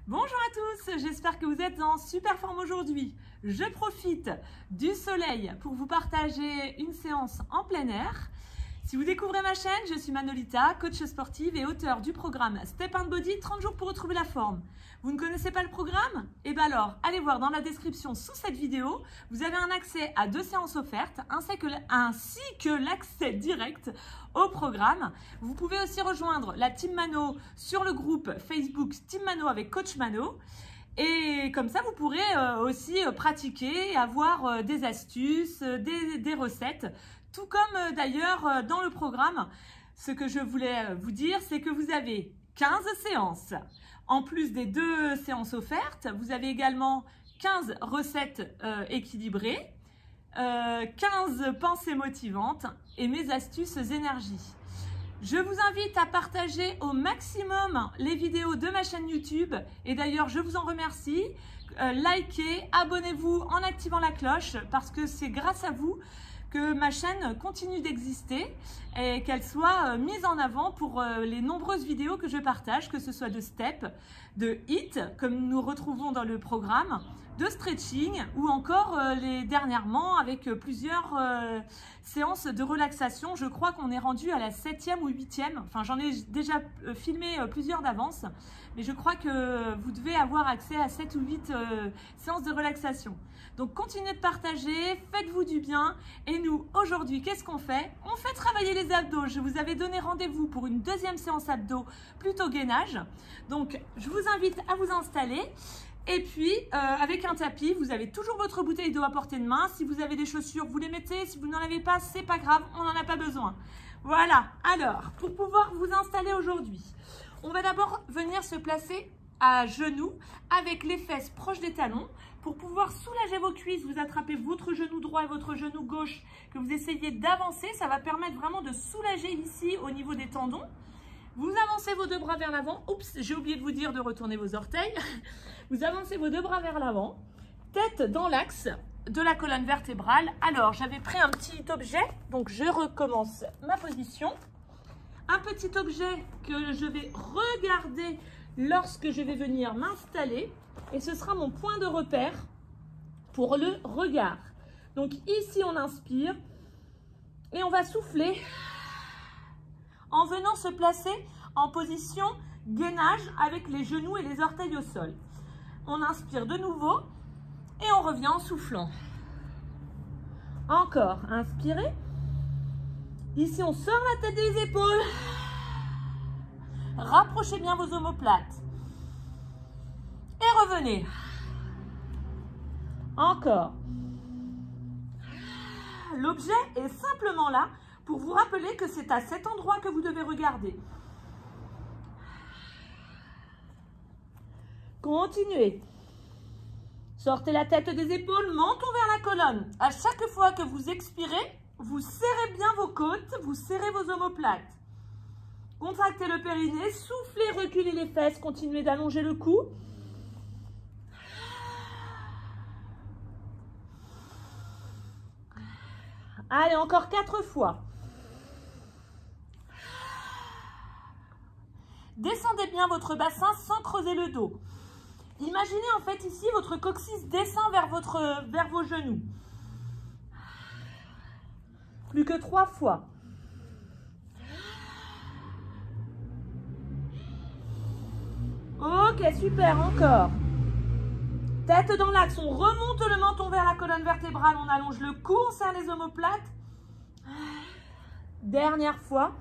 Bonjour à tous, j'espère que vous êtes en super forme aujourd'hui. Je profite du soleil pour vous partager une séance en plein air. Si vous découvrez ma chaîne, je suis Manolita, coach sportive et auteure du programme Step and Body 30 jours pour retrouver la forme. Vous ne connaissez pas le programme? Eh bien alors, allez voir dans la description sous cette vidéo. Vous avez un accès à 2 séances offertes ainsi que l'accès direct au programme. Vous pouvez aussi rejoindre la Team Mano sur le groupe Facebook Team Mano avec Coach Mano. Et comme ça, vous pourrez aussi pratiquer et avoir des astuces, des recettes. Tout comme d'ailleurs dans le programme, ce que je voulais vous dire, c'est que vous avez 15 séances. En plus des 2 séances offertes, vous avez également 15 recettes équilibrées, 15 pensées motivantes et mes astuces énergie. Je vous invite à partager au maximum les vidéos de ma chaîne YouTube et d'ailleurs je vous en remercie. Likez, abonnez-vous en activant la cloche parce que c'est grâce à vous que ma chaîne continue d'exister et qu'elle soit mise en avant pour les nombreuses vidéos que je partage, que ce soit de step, de hit, comme nous retrouvons dans le programme, de stretching ou encore dernièrement avec plusieurs séances de relaxation. Je crois qu'on est rendu à la 7e ou 8e. Enfin, j'en ai déjà filmé plusieurs d'avance, mais je crois que vous devez avoir accès à 7 ou 8 séances de relaxation. Donc, continuez de partager, faites-vous du bien. Et nous, aujourd'hui, qu'est-ce qu'on fait? On fait travailler les abdos. Je vous avais donné rendez-vous pour une 2e séance abdos, plutôt gainage. Donc, je vous invite à vous installer. Et puis, avec un tapis, vous avez toujours votre bouteille d'eau à portée de main. Si vous avez des chaussures, vous les mettez. Si vous n'en avez pas, c'est pas grave, on n'en a pas besoin. Voilà. Alors, pour pouvoir vous installer aujourd'hui, on va d'abord venir se placer à genoux avec les fesses proches des talons. Pour pouvoir soulager vos cuisses, vous attrapez votre genou droit et votre genou gauche, que vous essayez d'avancer. Ça va permettre vraiment de soulager ici au niveau des tendons. Vous avancez vos 2 bras vers l'avant. Oups, j'ai oublié de vous dire de retourner vos orteils. Vous avancez vos 2 bras vers l'avant. Tête dans l'axe de la colonne vertébrale. Alors, j'avais pris un petit objet. Donc, je recommence ma position. Un petit objet que je vais regarder lorsque je vais venir m'installer. Et ce sera mon point de repère pour le regard. Donc, ici, on inspire. Et on va souffler en venant se placer en position gainage avec les genoux et les orteils au sol. On inspire de nouveau et on revient en soufflant. Encore, inspirez. Ici, on sort la tête des épaules. Rapprochez bien vos omoplates. Et revenez. Encore. L'objet est simplement là pour vous rappeler que c'est à cet endroit que vous devez regarder. Continuez. Sortez la tête des épaules, menton vers la colonne. À chaque fois que vous expirez, vous serrez bien vos côtes, vous serrez vos omoplates. Contractez le périnée, soufflez, reculez les fesses, continuez d'allonger le cou. Allez, encore 4 fois. Descendez bien votre bassin sans creuser le dos. Imaginez en fait ici votre coccyx descend vers vos genoux. Plus que 3 fois. Ok, super, encore. Tête dans l'axe, on remonte le menton vers la colonne vertébrale, on allonge le cou, on serre les omoplates. Dernière fois.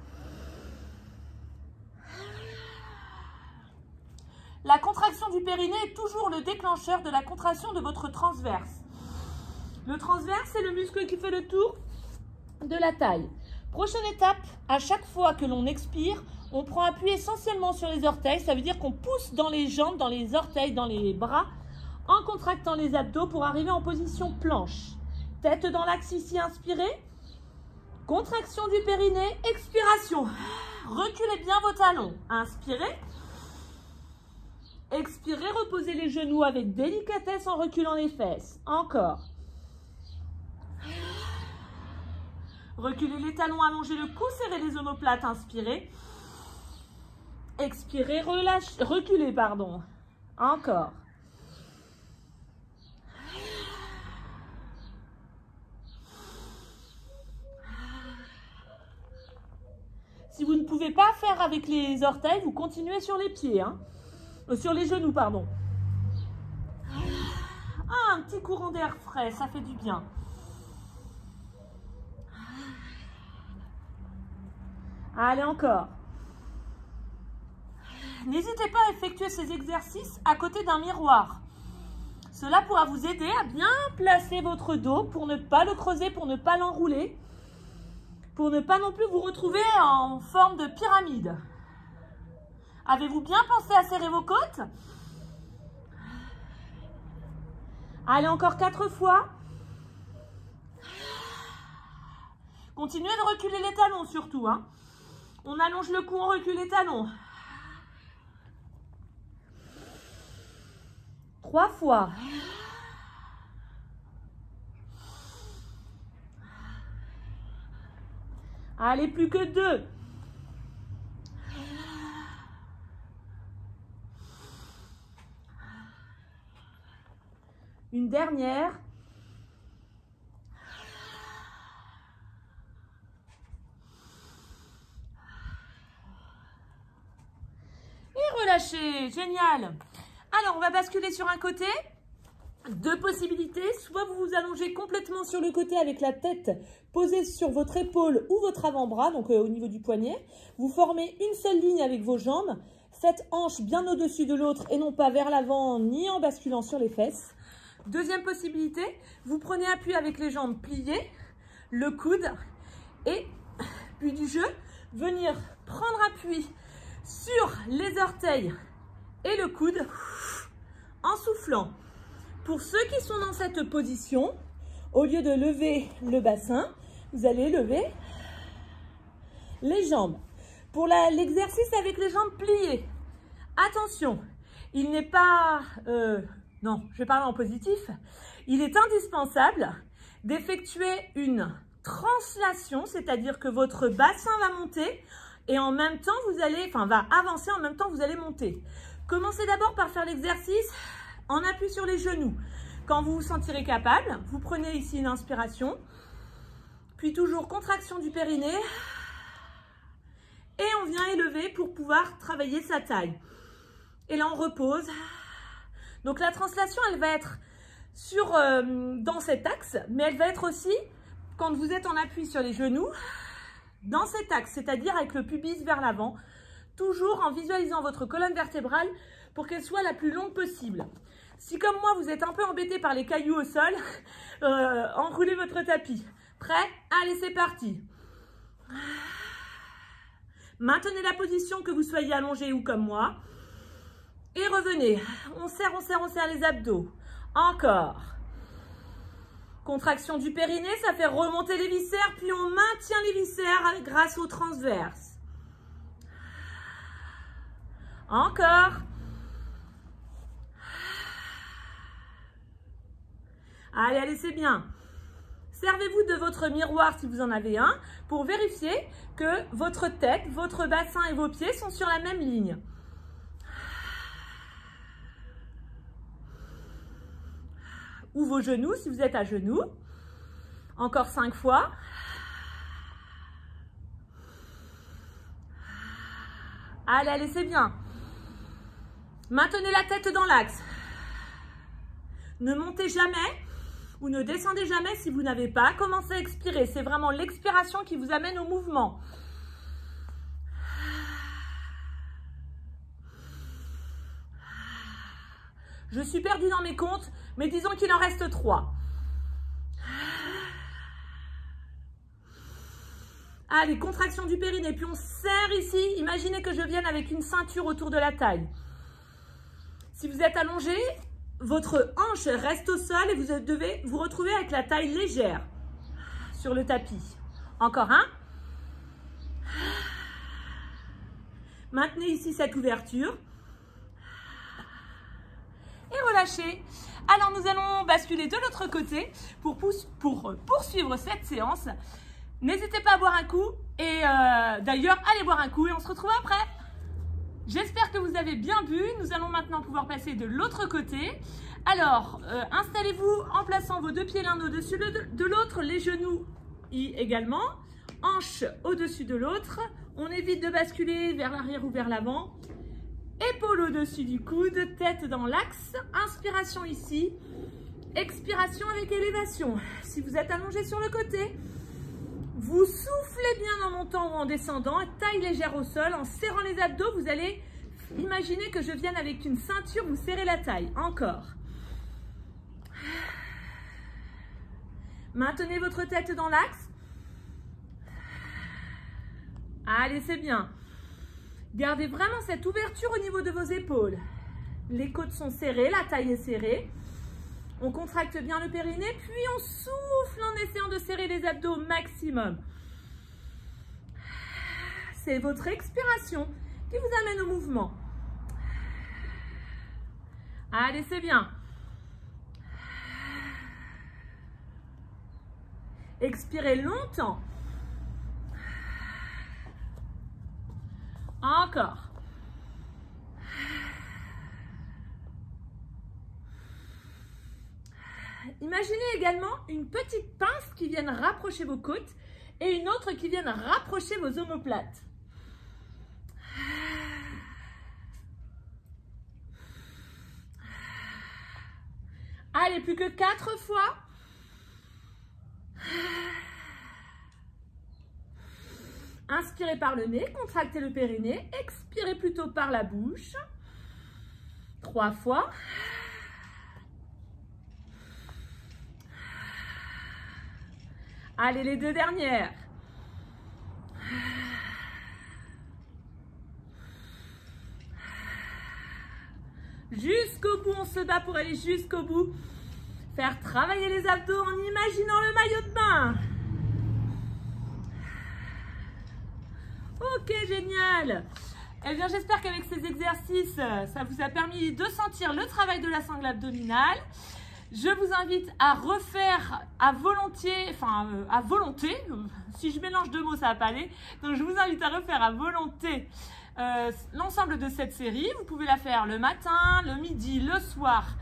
La contraction du périnée est toujours le déclencheur de la contraction de votre transverse. Le transverse, c'est le muscle qui fait le tour de la taille. Prochaine étape, à chaque fois que l'on expire, on prend appui essentiellement sur les orteils. Ça veut dire qu'on pousse dans les jambes, dans les orteils, dans les bras, en contractant les abdos pour arriver en position planche. Tête dans l'axe ici, inspirez. Contraction du périnée, expiration. Reculez bien vos talons. Inspirez. Expirez, reposez les genoux avec délicatesse en reculant les fesses. Encore. Reculez les talons, allongez le cou, serrez les omoplates, inspirez. Expirez, reculez, pardon. Encore. Si vous ne pouvez pas faire avec les orteils, vous continuez sur les pieds, hein. Sur les genoux, pardon. Ah, un petit courant d'air frais, ça fait du bien. Allez, encore. N'hésitez pas à effectuer ces exercices à côté d'un miroir. Cela pourra vous aider à bien placer votre dos pour ne pas le creuser, pour ne pas l'enrouler, pour ne pas non plus vous retrouver en forme de pyramide. Avez-vous bien pensé à serrer vos côtes? Allez, encore 4 fois. Continuez de reculer les talons surtout, hein. On allonge le cou, on recule les talons. 3 fois. Allez, plus que 2. Une dernière. Et relâchez. Génial. Alors, on va basculer sur un côté. 2 possibilités. Soit vous vous allongez complètement sur le côté avec la tête posée sur votre épaule ou votre avant-bras, donc au niveau du poignet. Vous formez une seule ligne avec vos jambes. Cette hanche bien au-dessus de l'autre et non pas vers l'avant ni en basculant sur les fesses. Deuxième possibilité, vous prenez appui avec les jambes pliées, le coude et puis du jeu, venir prendre appui sur les orteils et le coude en soufflant. Pour ceux qui sont dans cette position, au lieu de lever le bassin, vous allez lever les jambes. Pour l'exercice avec les jambes pliées, attention, il n'est pas... non, je vais parler en positif. Il est indispensable d'effectuer une translation, c'est-à-dire que votre bassin va monter et en même temps, va avancer, en même temps, vous allez monter. Commencez d'abord par faire l'exercice en appui sur les genoux. Quand vous vous sentirez capable, vous prenez ici une inspiration, puis toujours contraction du périnée et on vient élever pour pouvoir travailler sa taille. Et là, on repose. Donc la translation, elle va être dans cet axe, mais elle va être aussi, quand vous êtes en appui sur les genoux, dans cet axe, c'est-à-dire avec le pubis vers l'avant, toujours en visualisant votre colonne vertébrale pour qu'elle soit la plus longue possible. Si comme moi, vous êtes un peu embêté par les cailloux au sol, enroulez votre tapis. Prêt? Allez, c'est parti. Maintenez la position, que vous soyez allongé ou comme moi. Et revenez. On serre, on serre, on serre les abdos. Encore. Contraction du périnée, ça fait remonter les viscères, puis on maintient les viscères grâce au transverse. Encore. Allez, allez, c'est bien. Servez-vous de votre miroir si vous en avez un pour vérifier que votre tête, votre bassin et vos pieds sont sur la même ligne. Ou vos genoux si vous êtes à genoux. Encore 5 fois. Allez, allez, c'est bien. Maintenez la tête dans l'axe. Ne montez jamais ou ne descendez jamais si vous n'avez pas commencé à expirer. C'est vraiment l'expiration qui vous amène au mouvement. Je suis perdue dans mes comptes, mais disons qu'il en reste 3. Allez, contraction du périnée, puis on serre ici. Imaginez que je vienne avec une ceinture autour de la taille. Si vous êtes allongé, votre hanche reste au sol et vous devez vous retrouver avec la taille légère sur le tapis. Encore un. Maintenez ici cette ouverture. Et relâchez. Alors nous allons basculer de l'autre côté pour poursuivre cette séance. N'hésitez pas à boire un coup et d'ailleurs allez boire un coup et on se retrouve après. J'espère que vous avez bien bu. Nous allons maintenant pouvoir passer de l'autre côté. Alors, installez-vous en plaçant vos deux pieds l'un au-dessus de l'autre, les genoux également, hanches au-dessus de l'autre. On évite de basculer vers l'arrière ou vers l'avant. Épaules au-dessus du coude, tête dans l'axe. Inspiration ici. Expiration avec élévation. Si vous êtes allongé sur le côté, vous soufflez bien en montant ou en descendant, taille légère au sol, en serrant les abdos. Vous allez imaginer que je vienne avec une ceinture, vous serrez la taille. Encore. Maintenez votre tête dans l'axe. Allez, c'est bien. Gardez vraiment cette ouverture au niveau de vos épaules. Les côtes sont serrées, la taille est serrée. On contracte bien le périnée, puis on souffle en essayant de serrer les abdos au maximum. C'est votre expiration qui vous amène au mouvement. Allez, c'est bien. Expirez longtemps. Encore. Imaginez également une petite pince qui vienne rapprocher vos côtes et une autre qui vienne rapprocher vos omoplates. Allez, plus que 4 fois. Inspirez par le nez, contractez le périnée, expirez plutôt par la bouche. 3 fois. Allez, les 2 dernières. Jusqu'au bout, on se bat pour aller jusqu'au bout. Faire travailler les abdos en imaginant le maillot de bain. Ok, génial. Eh bien, j'espère qu'avec ces exercices, ça vous a permis de sentir le travail de la sangle abdominale. Je vous invite à refaire à volonté, si je mélange 2 mots, ça va pas aller. Donc, je vous invite à refaire à volonté l'ensemble de cette série. Vous pouvez la faire le matin, le midi, le soir,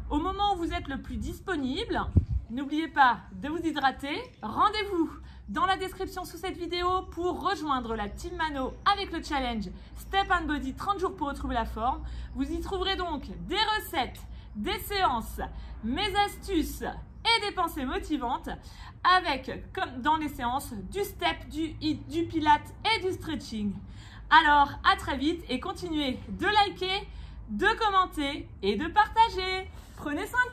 au moment où vous êtes le plus disponible. N'oubliez pas de vous hydrater. Rendez-vous dans la description sous cette vidéo pour rejoindre la Team Mano avec le challenge Step and Body 30 jours pour retrouver la forme. Vous y trouverez donc des recettes, des séances, mes astuces et des pensées motivantes avec, comme dans les séances, du step, du hit, du pilate et du stretching. Alors, à très vite et continuez de liker, de commenter et de partager. Prenez soin de vous.